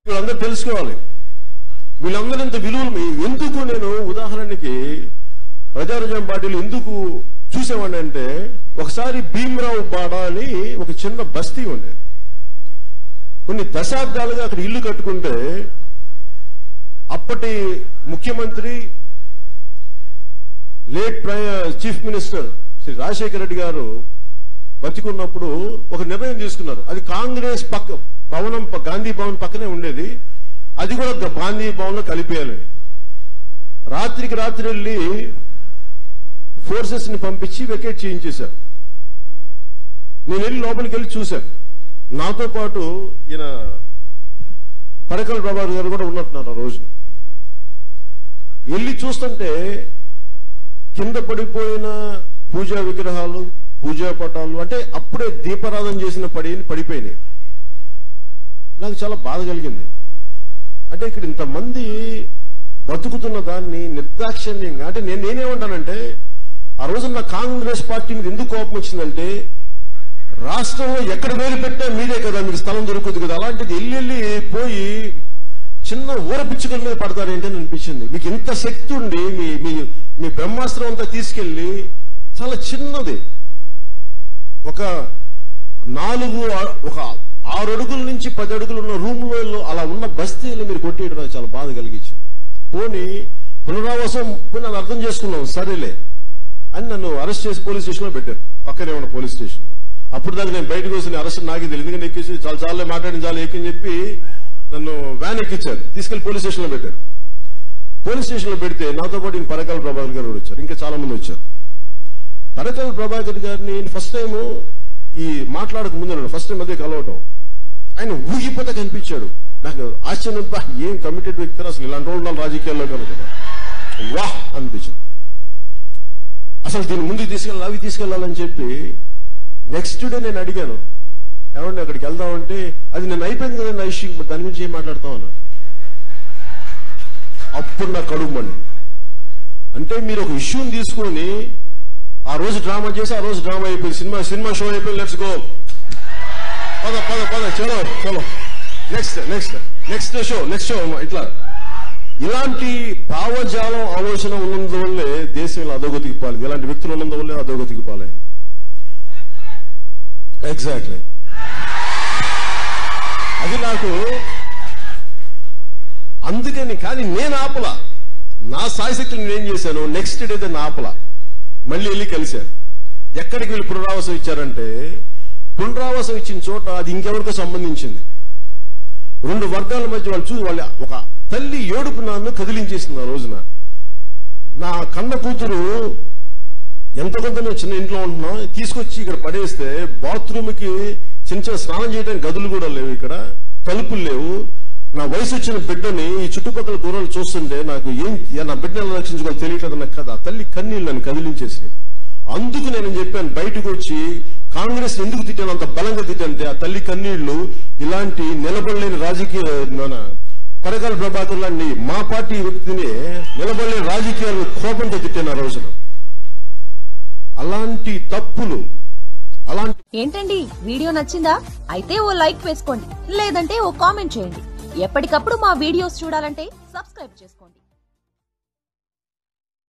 వీళ్ళందరూ తెలుసుకోవాలి, వీళ్ళందరూ ఇంత విలువలు ఎందుకు. నేను ఉదాహరణకి ప్రజారాజ్యం పార్టీలు ఎందుకు చూసేవాడిని అంటే, ఒకసారి భీమరావు బాడ అని ఒక చిన్న బస్తీ ఉండేది. కొన్ని దశాబ్దాలుగా అక్కడ ఇల్లు కట్టుకుంటే అప్పటి ముఖ్యమంత్రి late chief minister Shri Rajasekhara Reddy గారు బతికున్నప్పుడు ఒక నిర్ణయం తీసుకున్నారు. అది కాంగ్రెస్ భవనం గాంధీ భవన్ పక్కనే ఉండేది, అది కూడా గాంధీ భవన్ లో కలిపేయాలని. రాత్రికి రాత్రి వెళ్ళి ఫోర్సెస్ ని పంపించి వెకేట్ చేయించేశారు. నేను వెళ్ళి లోపలికి వెళ్ళి చూశాను. నాతో పాటు ఈయన పరకల ప్రభాకర్ గారు కూడా ఉన్నట్టున్నారు. ఆ రోజున వెళ్ళి చూస్తుంటే కింద పడిపోయిన పూజా విగ్రహాలు, పూజా పటాలు, అంటే అప్పుడే దీపారాధన చేసిన పడిపోయినాయి. నాకు చాలా బాధ కలిగింది. అంటే ఇక్కడ ఇంతమంది బతుకుతున్న దాన్ని నిర్దాక్షిణ్యంగా, అంటే నేనేమంటానంటే, ఆ రోజు నా కాంగ్రెస్ పార్టీ మీద ఎందుకు కోపం వచ్చిందంటే, రాష్ట్రంలో ఎక్కడ వేలు పెట్టా మీదే కదా, మీకు స్థలం దొరుకుతుంది కదా, అలాంటిది వెళ్ళి పోయి చిన్న ఊర పిచ్చుకల మీద పడతారేంటి అని అనిపించింది. మీకు ఇంత శక్తి ఉండి మీ బ్రహ్మాస్త్రం అంతా తీసుకెళ్లి చాలా చిన్నది ఒక 6 అడుగుల నుంచి 10 అడుగులు ఉన్న రూమ్లో అలా ఉన్న బస్తీలు మీరు కొట్టేయడం నాకు చాలా బాధ కలిగించింది. పోనీ పునరావాసం నన్ను అర్థం చేసుకున్నాం, సరేలే అని నన్ను అరెస్ట్ చేసి పోలీస్ స్టేషన్ లో పెట్టారు, పక్కనే ఉన్న పోలీస్ స్టేషన్ లో. అప్పుడు దాకా నేను బయటకు వచ్చి అరెస్ట్ నాకే తెలియదు, ఎందుకంటే ఎక్కించి చాలా మాట్లాడింది, చాలా ఎక్కని చెప్పి నన్ను వ్యాన్ ఎక్కించారు, తీసుకెళ్లి పోలీస్ స్టేషన్ లో పెట్టారు. పోలీస్ స్టేషన్ లో పెడితే నాతో పాటు ఈయన పరకాల ప్రభాకర్ గారు వచ్చారు, ఇంకా చాలా మంది వచ్చారు. పరకాల ప్రభాకర్ గారిని ఫస్ట్ టైం ఈ మాట్లాడక ముందు ఫస్ట్ టైం అదే కలవటం, ఆయన ఊగిపోతే కనిపించాడు. నాకు ఆశ్చర్యం, ఏం కమిటెడ్ వ్యక్తి అసలు ఇలాంటి వాళ్ళు రాజకీయాల్లో కనుక వాహ్ అనిపించింది. అసలు దీన్ని ముందుకు తీసుకెళ్ళాలని చెప్పి నెక్స్ట్ డే నేను అడిగాను, ఏమండి అక్కడికి వెళ్దామంటే, అది నేను అయిపోయింది కదా నా ఇష్యూ, దాని గురించి ఏం మాట్లాడతాం అన్నారు. అప్పుడు నాకు కడుపు మండింది. అంటే మీరు ఒక ఇష్యూని తీసుకొని ఆ రోజు డ్రామా చేసి ఆ రోజు డ్రామా అయిపోయింది, సినిమా షో అయిపోయింది, లెట్స్ గో, పద చలో నెక్స్ట్ షో ఇట్లా. ఇలాంటి భావజాలం ఆలోచన ఉన్నందువల్లే దేశం ఇలా అధోగతికి పాలేదు, ఇలాంటి వ్యక్తులు ఉన్నందువల్లే అధోగతికి పాలేదు. ఎగ్జాక్ట్లీ. అది నాకు అందుకని, కానీ నేను ఆపలా, నా సాయశక్తులు నేనేం చేశాను, నెక్స్ట్ డే దాన్ని ఆపలా, మళ్ళీ వెళ్ళి కలిశాను. ఎక్కడికి వెళ్ళి పునరావాసం ఇచ్చారంటే, పునరావాసం ఇచ్చిన చోట అది ఇంకెవరికో సంబంధించింది. 2 వర్గాల మధ్య వాళ్ళ ఒక తల్లి ఏడుపు నన్ను కదిలించేసింది. ఆ రోజున నా కన్న కూతురు ఎంత కొంత మేము చిన్న ఇంట్లో ఉంటున్నాం, తీసుకొచ్చి ఇక్కడ పడేస్తే బాత్రూమ్కి చిన్న స్నానం చేయడానికి గదులు కూడా లేవు, ఇక్కడ తలుపులు లేవు. నా వయసు వచ్చిన బిడ్డని ఈ చుట్టుపక్కల దూరాలు చూస్తుంటే నాకు నా బిడ్డను రక్షించుకోవాలి తెలియట్లేదు నాకు కదా. తల్లి కన్నీళ్ళు నన్ను కదిలించేసి, అందుకు నేను చెప్పాను బయటకు వచ్చి, కాంగ్రెస్ ఎందుకు తిట్టాను, అంత బలంగా తిట్టంటే ఆ తల్లి కన్నీళ్లు ఇలాంటి నిలబడలేని రాజకీయ పరకాల ప్రభాకర్ లాంటి మా పార్టీ వ్యక్తిని నిలబడలేని రాజకీయాలు కోపంతో తిట్టాను ఆ రోజున. అలాంటి తప్పులు ఏంటండి, వీడియో నచ్చిందా? అయితే ఓ లైక్ వేసుకోండి, లేదంటే ఓ కామెంట్ చేయండి. ఎప్పటికప్పుడు మా వీడియోస్ చూడాలంటే సబ్స్క్రైబ్ చేసుకోండి.